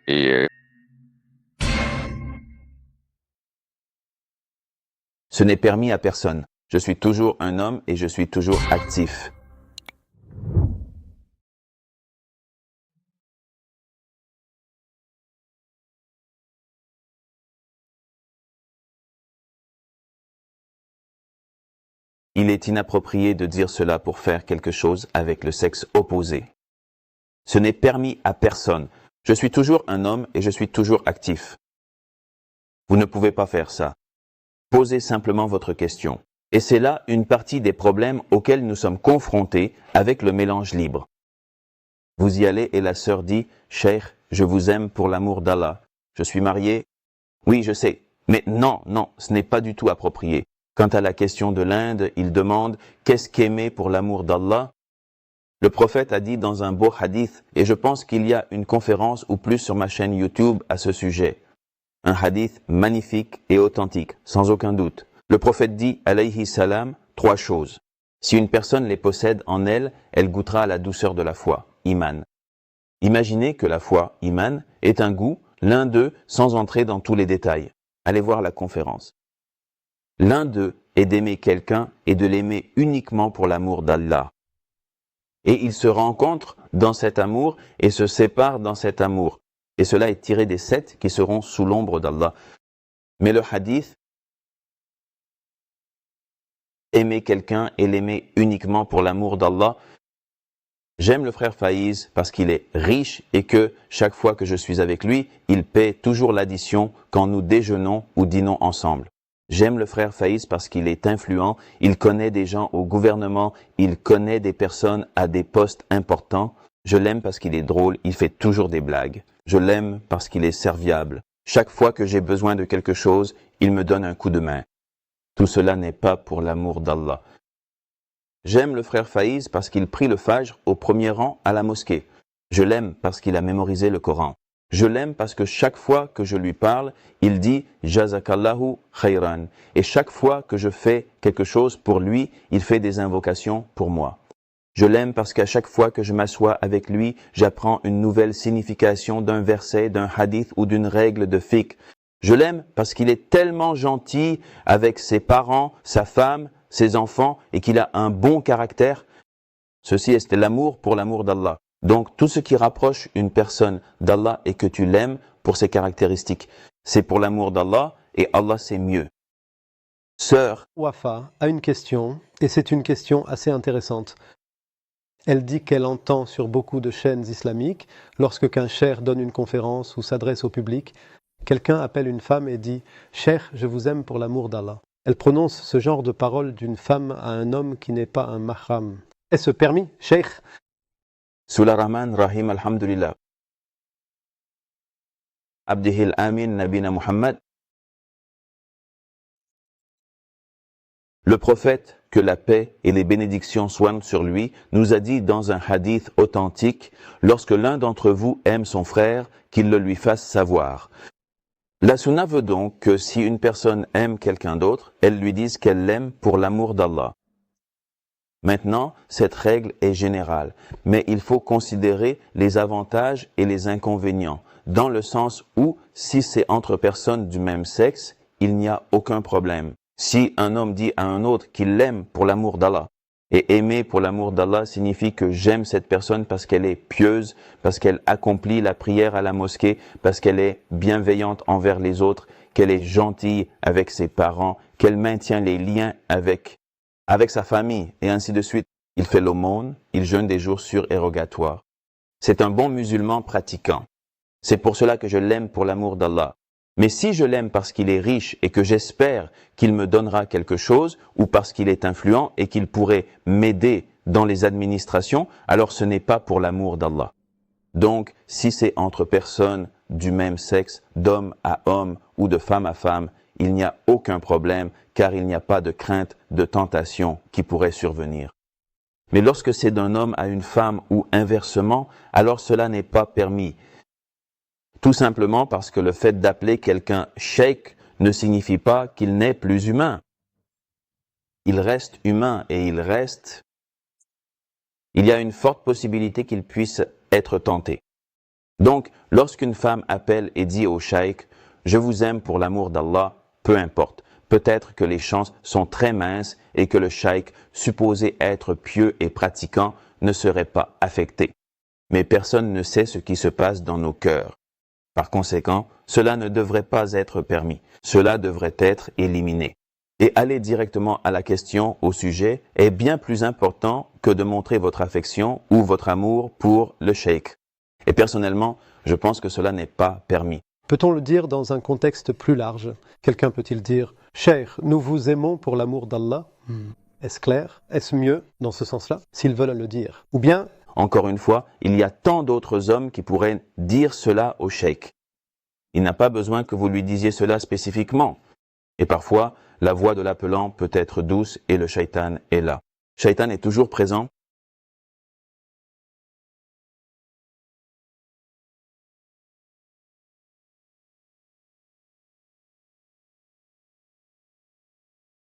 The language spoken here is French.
Et Ce n'est permis à personne. Je suis toujours un homme et je suis toujours actif. Il est inapproprié de dire cela pour faire quelque chose avec le sexe opposé. Ce n'est permis à personne. Je suis toujours un homme et je suis toujours actif. Vous ne pouvez pas faire ça. Posez simplement votre question. Et c'est là une partie des problèmes auxquels nous sommes confrontés avec le mélange libre. Vous y allez et la sœur dit « Cheikh, je vous aime pour l'amour d'Allah. Je suis marié. » Oui, je sais. Mais non, ce n'est pas du tout approprié. Quant à la question de l'Inde, il demande « Qu'est-ce qu'aimer pour l'amour d'Allah ?» Le prophète a dit dans un beau hadith, et je pense qu'il y a une conférence ou plus sur ma chaîne YouTube à ce sujet. Un hadith magnifique et authentique, sans aucun doute. Le prophète dit, alayhi salam, 3 choses. Si une personne les possède en elle, elle goûtera à la douceur de la foi, iman. Imaginez que la foi, iman, est un goût, l'un d'eux, sans entrer dans tous les détails. Allez voir la conférence. L'un d'eux est d'aimer quelqu'un et de l'aimer uniquement pour l'amour d'Allah. Et ils se rencontrent dans cet amour et se séparent dans cet amour. Et cela est tiré des 7 qui seront sous l'ombre d'Allah. Mais le hadith, aimer quelqu'un et l'aimer uniquement pour l'amour d'Allah, j'aime le frère Faïz parce qu'il est riche et que chaque fois que je suis avec lui, il paie toujours l'addition quand nous déjeunons ou dînons ensemble. J'aime le frère Faïz parce qu'il est influent, il connaît des gens au gouvernement, il connaît des personnes à des postes importants. Je l'aime parce qu'il est drôle, il fait toujours des blagues. Je l'aime parce qu'il est serviable. Chaque fois que j'ai besoin de quelque chose, il me donne un coup de main. Tout cela n'est pas pour l'amour d'Allah. J'aime le frère Faïz parce qu'il prie le Fajr au premier rang à la mosquée. Je l'aime parce qu'il a mémorisé le Coran. Je l'aime parce que chaque fois que je lui parle, il dit « Jazakallahu khayran » et chaque fois que je fais quelque chose pour lui, il fait des invocations pour moi. Je l'aime parce qu'à chaque fois que je m'assois avec lui, j'apprends une nouvelle signification d'un verset, d'un hadith ou d'une règle de fiqh. Je l'aime parce qu'il est tellement gentil avec ses parents, sa femme, ses enfants et qu'il a un bon caractère. Ceci est l'amour pour l'amour d'Allah. Donc tout ce qui rapproche une personne d'Allah et que tu l'aimes pour ses caractéristiques, c'est pour l'amour d'Allah et Allah c'est mieux. Sœur Wafa a une question et c'est une question assez intéressante. Elle dit qu'elle entend sur beaucoup de chaînes islamiques, lorsque qu'un cheikh donne une conférence ou s'adresse au public, quelqu'un appelle une femme et dit « Cheikh, je vous aime pour l'amour d'Allah ». Elle prononce ce genre de paroles d'une femme à un homme qui n'est pas un mahram. Est-ce permis, cheikh? Sula Rahman Rahim Alhamdulillah. Abdihil Amin Nabina Muhammad. Le prophète, que la paix et les bénédictions soient sur lui, nous a dit dans un hadith authentique, lorsque l'un d'entre vous aime son frère, qu'il le lui fasse savoir. La sunna veut donc que si une personne aime quelqu'un d'autre, elle lui dise qu'elle l'aime pour l'amour d'Allah. Maintenant, cette règle est générale, mais il faut considérer les avantages et les inconvénients, dans le sens où, si c'est entre personnes du même sexe, il n'y a aucun problème. Si un homme dit à un autre qu'il l'aime pour l'amour d'Allah, et aimer pour l'amour d'Allah signifie que j'aime cette personne parce qu'elle est pieuse, parce qu'elle accomplit la prière à la mosquée, parce qu'elle est bienveillante envers les autres, qu'elle est gentille avec ses parents, qu'elle maintient les liens avec sa famille, et ainsi de suite. Il fait l'aumône, il jeûne des jours surérogatoires. C'est un bon musulman pratiquant. C'est pour cela que je l'aime pour l'amour d'Allah. Mais si je l'aime parce qu'il est riche et que j'espère qu'il me donnera quelque chose, ou parce qu'il est influent et qu'il pourrait m'aider dans les administrations, alors ce n'est pas pour l'amour d'Allah. Donc, si c'est entre personnes du même sexe, d'homme à homme ou de femme à femme, il n'y a aucun problème, car il n'y a pas de crainte de tentation qui pourrait survenir. Mais lorsque c'est d'un homme à une femme ou inversement, alors cela n'est pas permis. Tout simplement parce que le fait d'appeler quelqu'un cheikh ne signifie pas qu'il n'est plus humain. Il reste humain et il y a une forte possibilité qu'il puisse être tenté. Donc, lorsqu'une femme appelle et dit au cheikh « Je vous aime pour l'amour d'Allah », peu importe. Peut-être que les chances sont très minces et que le cheikh, supposé être pieux et pratiquant, ne serait pas affecté. Mais personne ne sait ce qui se passe dans nos cœurs. Par conséquent, cela ne devrait pas être permis. Cela devrait être éliminé. Et aller directement à la question, au sujet, est bien plus important que de montrer votre affection ou votre amour pour le cheikh. Et personnellement, je pense que cela n'est pas permis. Peut-on le dire dans un contexte plus large? Quelqu'un peut-il dire « Cheikh, nous vous aimons pour l'amour d'Allah » Est-ce clair? Est-ce mieux dans ce sens-là, s'ils veulent le dire? Ou bien, encore une fois, il y a tant d'autres hommes qui pourraient dire cela au cheikh. Il n'a pas besoin que vous lui disiez cela spécifiquement. Et parfois, la voix de l'appelant peut être douce et le shaitan est là. Shaitan est toujours présent